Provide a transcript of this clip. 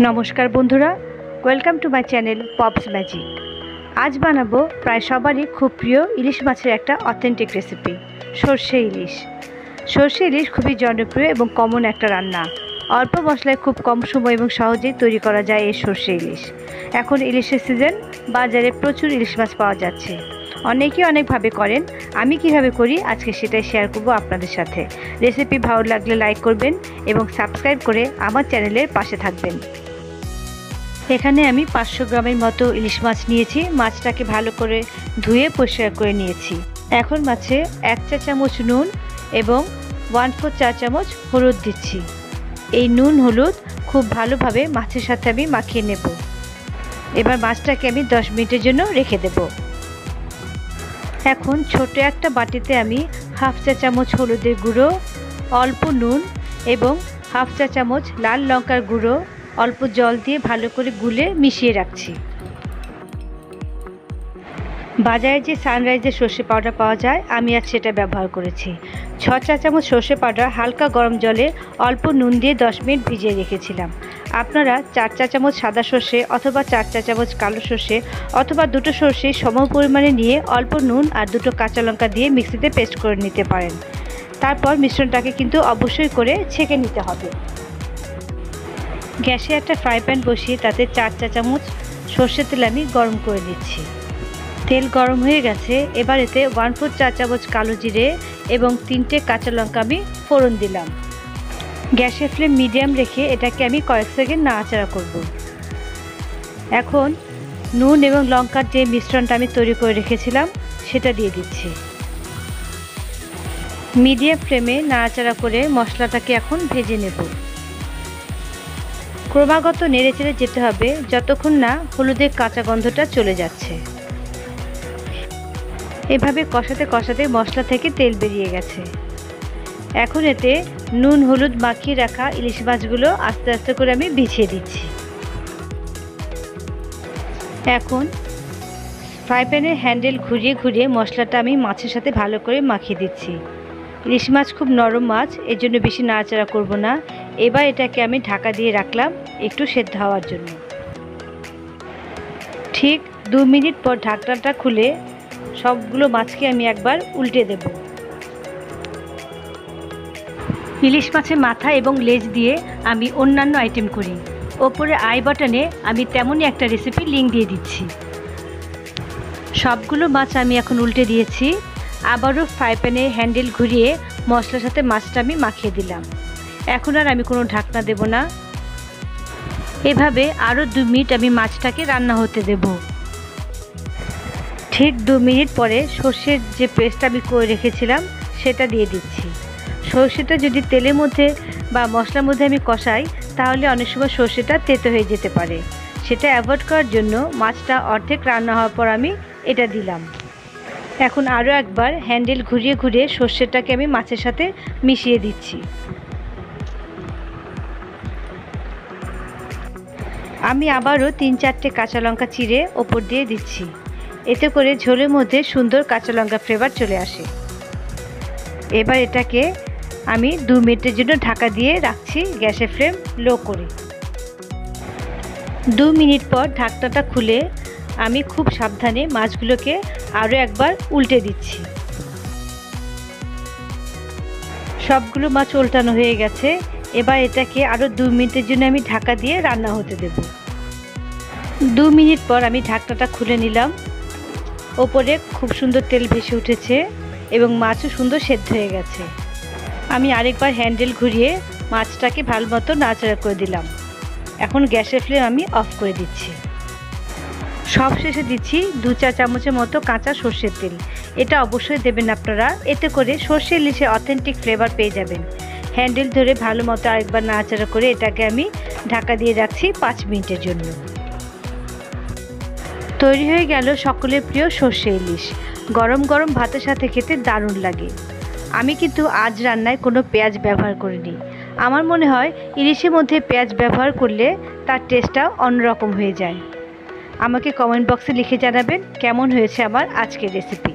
নমস্কার বন্ধুরা, welcome to my channel pops magic. আজ বানাবো প্রায় সবারই খুব প্রিয় ইলিশ মাছের একটা অথেন্টিক রেসিপি, সর্ষে ইলিশ। সর্ষে ইলিশ খুবই জনপ্রিয় এবং কমন একটা রান্না। অল্প মশলায় খুব কম সময় এবং সহজেই তৈরি করা যায় এই সর্ষে ইলিশ। এখন ইলিশের সিজন, বাজারে প্রচুর ইলিশ মাছ পাওয়া যাচ্ছে। অনেকেই অনেকভাবে করেন, আমি কিভাবে করি আজকে সেটাই শেয়ার করব আপনাদের সাথে। রেসিপি ভালো লাগলে লাইক করবেন এবং সাবস্ক্রাইব করে আমার চ্যানেলের পাশে থাকবেন। এখানে আমি 500 গ্রামের মতো ইলিশ মাছ নিয়েছি। মাছটাকে ভালো করে ধুয়ে পরিষ্কার করে নিয়েছি। এখন মাছে 1 চা চামচ নুন এবং 1/4 চা চামচ হলুদ দিচ্ছি। এই নুন হলুদ খুব ভালোভাবে মাছের সাথে আমি মাখিয়ে নেব। এবার মাছটাকে আমি 10 মিনিটের জন্য রেখে দেব। এখন ছোট একটা বাটিতে আমি 1/2 চা চামচ হলুদের গুঁড়ো, অল্প নুন এবং 1/2 চা চামচ লাল লঙ্কার গুঁড়ো অল্প জল দিয়ে ভালো করে গুলে মিশিয়ে রাখছি। বাজারে যে সানরাইজের সর্ষে পাউডার পাওয়া যায়, আমি আজ সেটা ব্যবহার করেছি। 6 চা চামচ সর্ষে পাউডার হালকা গরম জলে অল্প নুন দিয়ে 10 মিনিট ভিজিয়ে রেখেছিলাম। আপনারা 4 চা চামচ সাদা সর্ষে অথবা 4 চা চামচ কালো সর্ষে অথবা দুটো সর্ষে সম পরিমাণে নিয়ে অল্প নুন আর দুটো কাঁচা লঙ্কা দিয়ে মিক্সিতে পেস্ট করে নিতে পারেন। তারপর মিশ্রণটাকে কিন্তু অবশ্যই করে ছেঁকে নিতে হবে। গ্যাসে একটা ফ্রাই প্যান বসিয়ে তাতে 4 চা চামচ সর্ষের তেল আমি গরম করে দিচ্ছি। তেল গরম হয়ে গেছে। এবার এতে 1/4 চা চামচ কালো জিরে এবং 3টে কাঁচা লঙ্কা আমি ফোড়ন দিলাম। গ্যাসের ফ্লেম মিডিয়াম রেখে এটাকে আমি কয়েক সেকেন্ড নাড়াচাড়া করব। এখন নুন এবং লঙ্কার যে মিশ্রণটা আমি তৈরি করে রেখেছিলাম সেটা দিয়ে দিচ্ছি। মিডিয়াম ফ্লেমে নাড়াচাড়া করে মশলাটাকে এখন ভেজে নেব। ক্রমাগত নেড়েচেড়ে যেতে হবে যতক্ষণ না হলুদের কাঁচা গন্ধটা চলে যাচ্ছে। এভাবে কষাতে কষাতে মশলা থেকে তেল বেরিয়ে গেছে। এখন এতে নুন হলুদ মাখিয়ে রাখা ইলিশ মাছগুলো আস্তে আস্তে করে আমি বিছিয়ে দিচ্ছি। এখন ফ্রাই প্যানের হ্যান্ডেল ঘুরিয়ে ঘুরিয়ে মশলাটা আমি মাছের সাথে ভালো করে মাখিয়ে দিচ্ছি। ইলিশ মাছ খুব নরম মাছ, এর জন্য বেশি নাড়াচাড়া করব না। এবার এটাকে আমি ঢাকা দিয়ে রাখলাম একটু সেদ্ধ হওয়ার জন্য। ঠিক 2 মিনিট পর ঢাকনাটা খুলে সবগুলো মাছকে আমি একবার উল্টে দেব। ইলিশ মাছের মাথা এবং লেজ দিয়ে আমি অন্যান্য আইটেম করি। ওপরে আই বাটনে আমি তেমনই একটা রেসিপি লিঙ্ক দিয়ে দিচ্ছি। সবগুলো মাছ আমি এখন উল্টে দিয়েছি। আবারও ফ্রাই প্যানে হ্যান্ডেল ঘুরিয়ে মশলার সাথে মাছটা আমি মাখিয়ে দিলাম। এখন আর আমি কোনো ঢাকনা দেব না। এভাবে আরও 2 মিনিট আমি মাছটাকে রান্না হতে দেব। ঠিক 2 মিনিট পরে সর্ষের যে পেস্ট আমি করে রেখেছিলাম সেটা দিয়ে দিচ্ছি। সর্ষেটা যদি তেলের মধ্যে বা মশলার মধ্যে আমি কষাই তাহলে অনেক সময় সর্ষেটা তেতো হয়ে যেতে পারে। সেটা অ্যাভয়েড করার জন্য মাছটা অর্ধেক রান্না হওয়ার পর আমি এটা দিলাম। এখন আরও একবার হ্যান্ডেল ঘুরিয়ে ঘুরিয়ে সর্ষেটাকে আমি মাছের সাথে মিশিয়ে দিচ্ছি। আমি আবারও 3-4টে কাঁচা লঙ্কা চিড়ে ওপর দিয়ে দিচ্ছি। এতে করে ঝোলের মধ্যে সুন্দর কাঁচা লঙ্কা ফ্লেভার চলে আসে। এবার এটাকে আমি 2 মিনিটের জন্য ঢাকা দিয়ে রাখছি, গ্যাসের ফ্লেম লো করে। 2 মিনিট পর ঢাকনাটা খুলে আমি খুব সাবধানে মাছগুলোকে আরও একবার উল্টে দিচ্ছি। সবগুলো মাছ উল্টানো হয়ে গেছে। এবার এটাকে আরও 2 মিনিটের জন্য আমি ঢাকা দিয়ে রান্না হতে দেব। 2 মিনিট পর আমি ঢাকনাটা খুলে নিলাম। ওপরে খুব সুন্দর তেল ভেসে উঠেছে এবং মাছও সুন্দর সেদ্ধ হয়ে গেছে। আমি আরেকবার হ্যান্ডেল ঘুরিয়ে মাছটাকে ভালো মতো নাড়াচাড়া করে দিলাম। এখন গ্যাসের ফ্লেম আমি অফ করে দিচ্ছি। সব শেষে দিচ্ছি 2 চা চামচের মতো কাঁচা সর্ষের তেল। এটা অবশ্যই দেবেন আপনারা, এতে করে সর্ষে ইলিশে অথেন্টিক ফ্লেভার পেয়ে যাবেন। হ্যান্ডেল ধরে ভালো মতো আরেকবার নাড়াচাড়া করে এটাকে আমি ঢাকা দিয়ে রাখছি 5 মিনিটের জন্য। তৈরি হয়ে গেল সকলের প্রিয় সর্ষে ইলিশ। গরম গরম ভাতের সাথে খেতে দারুণ লাগে। আমি কিন্তু আজ রান্নায় কোনো পেঁয়াজ ব্যবহার করিনি। আমার মনে হয় ইলিশের মধ্যে পেঁয়াজ ব্যবহার করলে তার টেস্টটা অন্যরকম হয়ে যায়। আমাকে কমেন্ট বক্সে লিখে জানাবেন কেমন হয়েছে আমার আজকের রেসিপি।